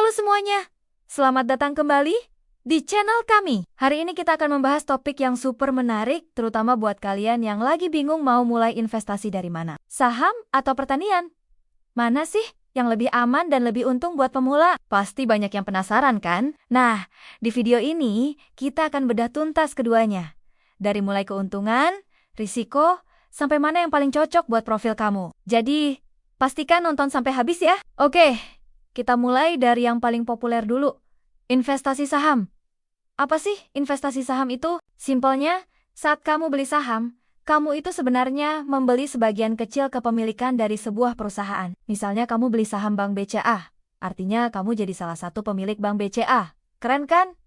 Halo semuanya, selamat datang kembali di channel kami. Hari ini kita akan membahas topik yang super menarik, terutama buat kalian yang lagi bingung mau mulai investasi dari mana. Saham atau pertanian? Mana sih yang lebih aman dan lebih untung buat pemula? Pasti banyak yang penasaran kan? Nah, di video ini kita akan bedah tuntas keduanya. Dari mulai keuntungan, risiko, sampai mana yang paling cocok buat profil kamu. Jadi, pastikan nonton sampai habis ya. Oke. Kita mulai dari yang paling populer dulu, investasi saham. Apa sih investasi saham itu? Simpelnya, saat kamu beli saham, kamu itu sebenarnya membeli sebagian kecil kepemilikan dari sebuah perusahaan. Misalnya kamu beli saham Bank BCA, artinya kamu jadi salah satu pemilik Bank BCA. Keren kan?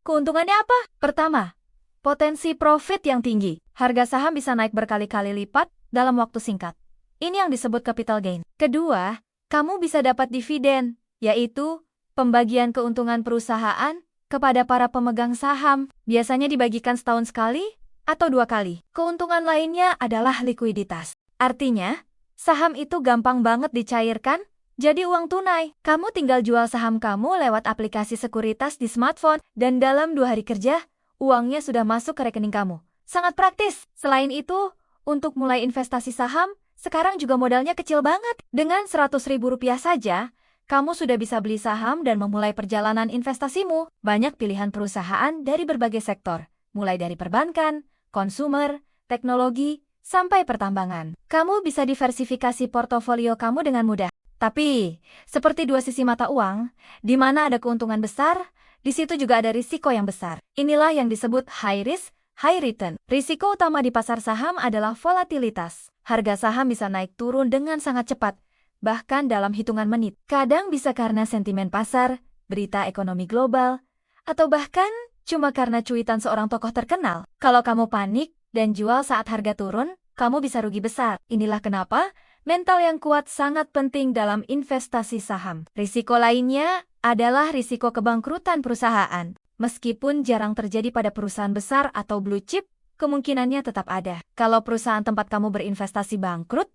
Keuntungannya apa? Pertama, potensi profit yang tinggi. Harga saham bisa naik berkali-kali lipat dalam waktu singkat. Ini yang disebut capital gain. Kedua, kamu bisa dapat dividen, yaitu pembagian keuntungan perusahaan kepada para pemegang saham. Biasanya dibagikan setahun sekali atau 2 kali. Keuntungan lainnya adalah likuiditas. Artinya, saham itu gampang banget dicairkan jadi uang tunai. Kamu tinggal jual saham kamu lewat aplikasi sekuritas di smartphone dan dalam 2 hari kerja, uangnya sudah masuk ke rekening kamu. Sangat praktis. Selain itu, untuk mulai investasi saham, sekarang juga modalnya kecil banget. Dengan Rp100.000 saja, kamu sudah bisa beli saham dan memulai perjalanan investasimu. Banyak pilihan perusahaan dari berbagai sektor, mulai dari perbankan, konsumer, teknologi, sampai pertambangan. Kamu bisa diversifikasi portofolio kamu dengan mudah. Tapi, seperti dua sisi mata uang, di mana ada keuntungan besar, di situ juga ada risiko yang besar. Inilah yang disebut high risk, high return. Risiko utama di pasar saham adalah volatilitas. Harga saham bisa naik turun dengan sangat cepat, bahkan dalam hitungan menit. Kadang bisa karena sentimen pasar, berita ekonomi global, atau bahkan cuma karena cuitan seorang tokoh terkenal. Kalau kamu panik dan jual saat harga turun, kamu bisa rugi besar. Inilah kenapa mental yang kuat sangat penting dalam investasi saham. Risiko lainnya adalah risiko kebangkrutan perusahaan. Meskipun jarang terjadi pada perusahaan besar atau blue chip, kemungkinannya tetap ada. Kalau perusahaan tempat kamu berinvestasi bangkrut,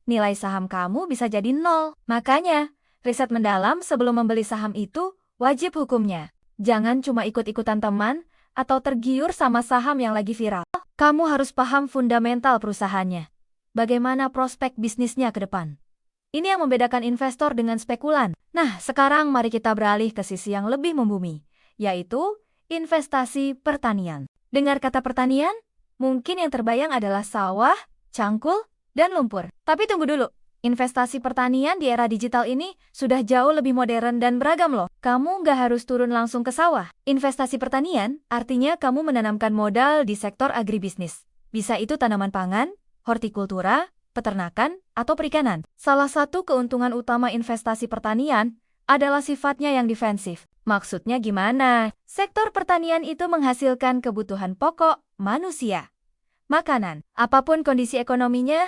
nilai saham kamu bisa jadi nol. Makanya, riset mendalam sebelum membeli saham itu wajib hukumnya. Jangan cuma ikut-ikutan teman atau tergiur sama saham yang lagi viral. Kamu harus paham fundamental perusahaannya. Bagaimana prospek bisnisnya ke depan. Ini yang membedakan investor dengan spekulan. Nah, sekarang mari kita beralih ke sisi yang lebih membumi, yaitu investasi pertanian. Dengar kata pertanian? Mungkin yang terbayang adalah sawah, cangkul, dan lumpur. Tapi tunggu dulu, investasi pertanian di era digital ini sudah jauh lebih modern dan beragam loh. Kamu nggak harus turun langsung ke sawah. Investasi pertanian artinya kamu menanamkan modal di sektor agribisnis. Bisa itu tanaman pangan, hortikultura, peternakan, atau perikanan. Salah satu keuntungan utama investasi pertanian adalah sifatnya yang defensif. Maksudnya gimana? Sektor pertanian itu menghasilkan kebutuhan pokok manusia. Makanan, apapun kondisi ekonominya,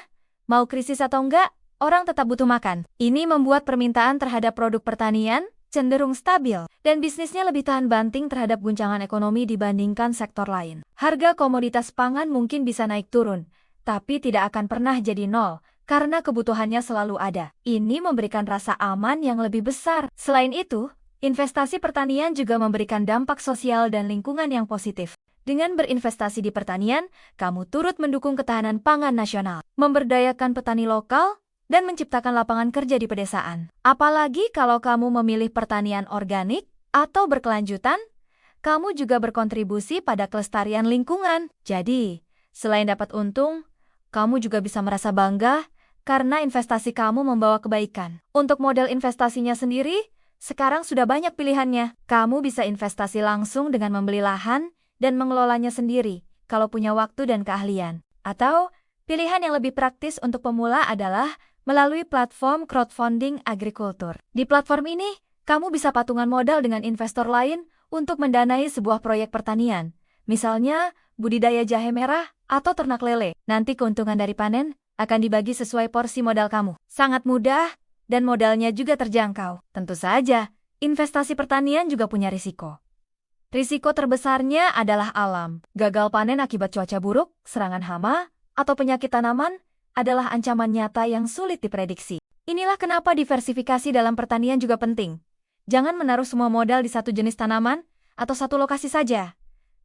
mau krisis atau enggak, orang tetap butuh makan. Ini membuat permintaan terhadap produk pertanian cenderung stabil, dan bisnisnya lebih tahan banting terhadap guncangan ekonomi dibandingkan sektor lain. Harga komoditas pangan mungkin bisa naik turun, tapi tidak akan pernah jadi nol, karena kebutuhannya selalu ada. Ini memberikan rasa aman yang lebih besar. Selain itu, investasi pertanian juga memberikan dampak sosial dan lingkungan yang positif. Dengan berinvestasi di pertanian, kamu turut mendukung ketahanan pangan nasional, memberdayakan petani lokal, dan menciptakan lapangan kerja di pedesaan. Apalagi kalau kamu memilih pertanian organik atau berkelanjutan, kamu juga berkontribusi pada kelestarian lingkungan. Jadi, selain dapat untung, kamu juga bisa merasa bangga karena investasi kamu membawa kebaikan. Untuk model investasinya sendiri, sekarang sudah banyak pilihannya. Kamu bisa investasi langsung dengan membeli lahan dan mengelolanya sendiri kalau punya waktu dan keahlian. Atau, pilihan yang lebih praktis untuk pemula adalah melalui platform crowdfunding agrikultur. Di platform ini, kamu bisa patungan modal dengan investor lain untuk mendanai sebuah proyek pertanian. Misalnya, budidaya jahe merah atau ternak lele. Nanti keuntungan dari panen akan dibagi sesuai porsi modal kamu. Sangat mudah dan modalnya juga terjangkau. Tentu saja, investasi pertanian juga punya risiko. Risiko terbesarnya adalah alam. Gagal panen akibat cuaca buruk, serangan hama, atau penyakit tanaman adalah ancaman nyata yang sulit diprediksi. Inilah kenapa diversifikasi dalam pertanian juga penting. Jangan menaruh semua modal di satu jenis tanaman atau satu lokasi saja.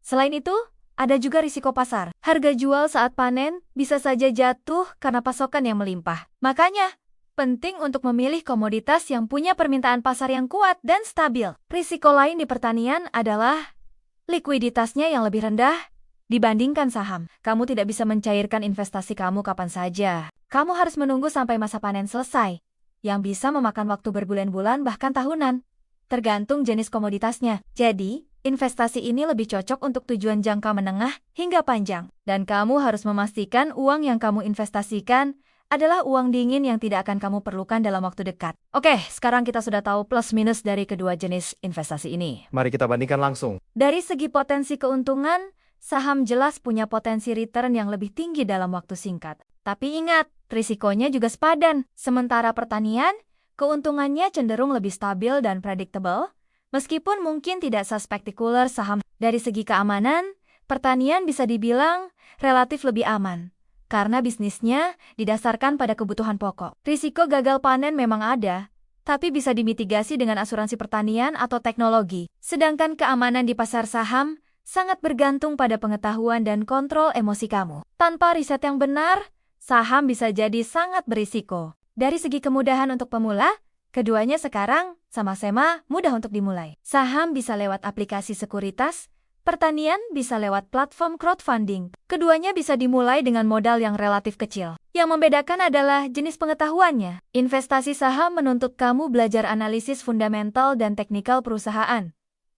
Selain itu, ada juga risiko pasar. Harga jual saat panen bisa saja jatuh karena pasokan yang melimpah. Makanya, penting untuk memilih komoditas yang punya permintaan pasar yang kuat dan stabil. Risiko lain di pertanian adalah likuiditasnya yang lebih rendah dibandingkan saham. Kamu tidak bisa mencairkan investasi kamu kapan saja. Kamu harus menunggu sampai masa panen selesai, yang bisa memakan waktu berbulan-bulan bahkan tahunan, tergantung jenis komoditasnya. Jadi, investasi ini lebih cocok untuk tujuan jangka menengah hingga panjang. Dan kamu harus memastikan uang yang kamu investasikan adalah uang dingin yang tidak akan kamu perlukan dalam waktu dekat. Oke, sekarang kita sudah tahu plus minus dari kedua jenis investasi ini. Mari kita bandingkan langsung. Dari segi potensi keuntungan, saham jelas punya potensi return yang lebih tinggi dalam waktu singkat. Tapi ingat, risikonya juga sepadan. Sementara pertanian, keuntungannya cenderung lebih stabil dan predictable, meskipun mungkin tidak sespektakuler saham. Dari segi keamanan, pertanian bisa dibilang relatif lebih aman, karena bisnisnya didasarkan pada kebutuhan pokok. Risiko gagal panen memang ada, tapi bisa dimitigasi dengan asuransi pertanian atau teknologi. Sedangkan keamanan di pasar saham sangat bergantung pada pengetahuan dan kontrol emosi kamu. Tanpa riset yang benar, saham bisa jadi sangat berisiko. Dari segi kemudahan untuk pemula, keduanya sekarang sama-sama mudah untuk dimulai. Saham bisa lewat aplikasi sekuritas, pertanian bisa lewat platform crowdfunding. Keduanya bisa dimulai dengan modal yang relatif kecil. Yang membedakan adalah jenis pengetahuannya. Investasi saham menuntut kamu belajar analisis fundamental dan teknikal perusahaan.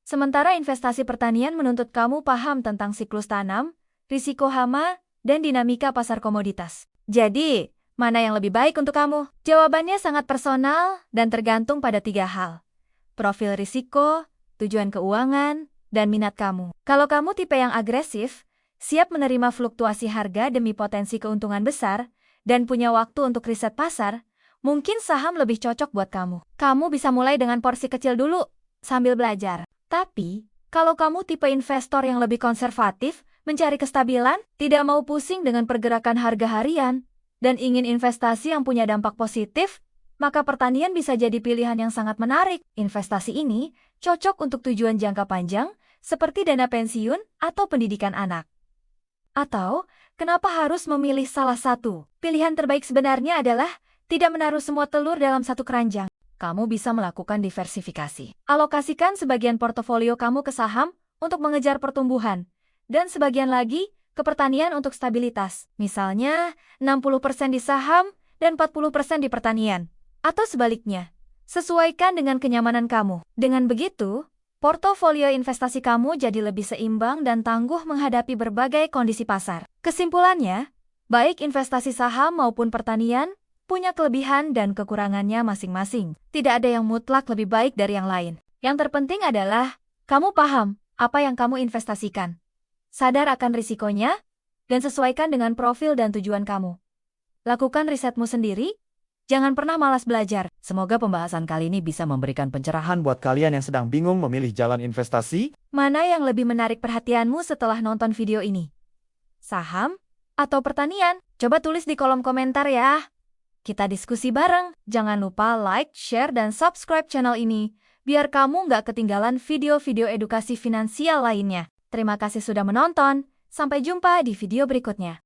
Sementara investasi pertanian menuntut kamu paham tentang siklus tanam, risiko hama, dan dinamika pasar komoditas. Jadi, mana yang lebih baik untuk kamu? Jawabannya sangat personal dan tergantung pada 3 hal. Profil risiko, tujuan keuangan, dan minat kamu. Kalau kamu tipe yang agresif, siap menerima fluktuasi harga demi potensi keuntungan besar, dan punya waktu untuk riset pasar, mungkin saham lebih cocok buat kamu. Kamu bisa mulai dengan porsi kecil dulu, sambil belajar. Tapi, kalau kamu tipe investor yang lebih konservatif, mencari kestabilan, tidak mau pusing dengan pergerakan harga harian, dan ingin investasi yang punya dampak positif, maka pertanian bisa jadi pilihan yang sangat menarik. Investasi ini cocok untuk tujuan jangka panjang, seperti dana pensiun atau pendidikan anak. Atau, kenapa harus memilih salah satu? Pilihan terbaik sebenarnya adalah tidak menaruh semua telur dalam satu keranjang. Kamu bisa melakukan diversifikasi. Alokasikan sebagian portofolio kamu ke saham untuk mengejar pertumbuhan, dan sebagian lagi ke pertanian untuk stabilitas. Misalnya, 60% di saham dan 40% di pertanian. Atau sebaliknya, sesuaikan dengan kenyamanan kamu. Dengan begitu, portofolio investasi kamu jadi lebih seimbang dan tangguh menghadapi berbagai kondisi pasar. Kesimpulannya, baik investasi saham maupun pertanian punya kelebihan dan kekurangannya masing-masing. Tidak ada yang mutlak lebih baik dari yang lain. Yang terpenting adalah, kamu paham apa yang kamu investasikan, sadar akan risikonya, dan sesuaikan dengan profil dan tujuan kamu. Lakukan risetmu sendiri, jangan pernah malas belajar. Semoga pembahasan kali ini bisa memberikan pencerahan buat kalian yang sedang bingung memilih jalan investasi. Mana yang lebih menarik perhatianmu setelah nonton video ini? Saham atau pertanian? Coba tulis di kolom komentar ya. Kita diskusi bareng. Jangan lupa like, share, dan subscribe channel ini, biar kamu nggak ketinggalan video-video edukasi finansial lainnya. Terima kasih sudah menonton. Sampai jumpa di video berikutnya.